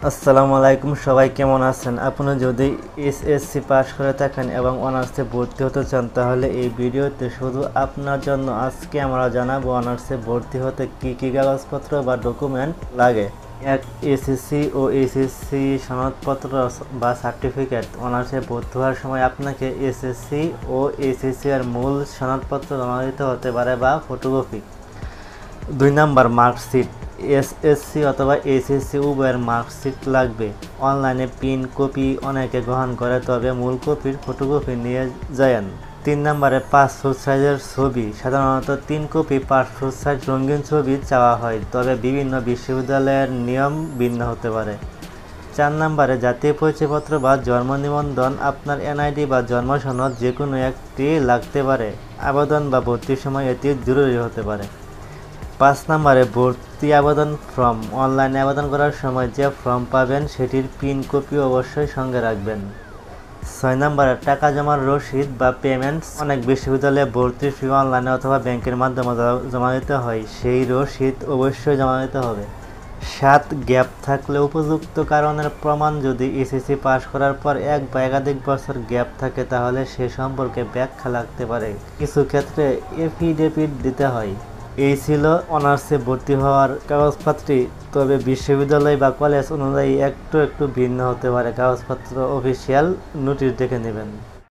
আসসালামু আলাইকুম, সবাই কেমন আছেন? আপনি যদি এসএসসি পাস করে থাকেন এবং অনার্সে ভর্তি হতে চান তাহলে এই ভিডিওতে শুধু আপনার জন্য আজকে আমরা জানাবো অনার্সে ভর্তি হতে কি কি কাগজপত্র বা ডকুমেন্ট লাগে। এক, এসএসসি ও এসএসসি সনদপত্র বা সার্টিফিকেট। অনার্সে ভর্তি হওয়ার সময় আপনাকে এসএসসি ও এসএসসি এর মূল সনদপত্র জমা দিতে হতে পারে বা ফটোকপি। 2 number, marksheet. এসএসসি অথবা এইচএসসি উভয়ের মার্কশিট লাগবে। অনলাইনে প্রিন্ট কপি অনেকে গ্রহণ করে, তবে মূল কপির ফটোকপি নিয়ে যান। 3 নাম্বারে পাসপোর্ট সাইজের ছবি। সাধারণত 3 কপি পাসপোর্ট সাইজ রঙিন ছবি চাওয়া হয়, তবে বিভিন্ন বিশ্ববিদ্যালয়ের নিয়ম ভিন্ন হতে পারে। 4 নাম্বারে জাতীয় পরিচয়পত্র বা জন্ম নিবন্ধন। আপনার এনআইডি বা জন্ম সনদ যে কোনো একটি লাগতে পারে। আবেদন বা ভর্তির সময় এটি জরুরি হতে পারে। 5 নাম্বারে ভর্তি আবেদন ফর্ম। অনলাইনে আবেদন করার সময় যে ফর্ম পাবেন সেটির প্রিন্ট কপি অবশ্যই সঙ্গে রাখবেন। 6 নাম্বারে টাকা জমার রসিদ বা পেমেন্টস। অনেক বিশ্ববিদ্যালয়ে ভর্তির ফি অনলাইনে অথবা ব্যাংকের মাধ্যমে জমা দিতে হয়, সেই রসিদ অবশ্যই জমা দিতে হবে। 7, গ্যাপ থাকলে উপযুক্ত কারণের প্রমাণ। যদি এসএসসি পাস করার পর 1 বা একাধিক বছর গ্যাপ থাকে তাহলে সে সম্পর্কে ব্যাখ্যা লাগতে পারে। কিছু ক্ষেত্রে এফিডেভিট দিতে হয়। এই ছিল অনার্সে ভর্তি হওয়ার কাগজপত্রটি, তবে বিশ্ববিদ্যালয় বা কলেজ অনুযায়ী একটু ভিন্ন হতে পারে। কাগজপত্র অফিসিয়াল নোটিশ দেখে নেবেন।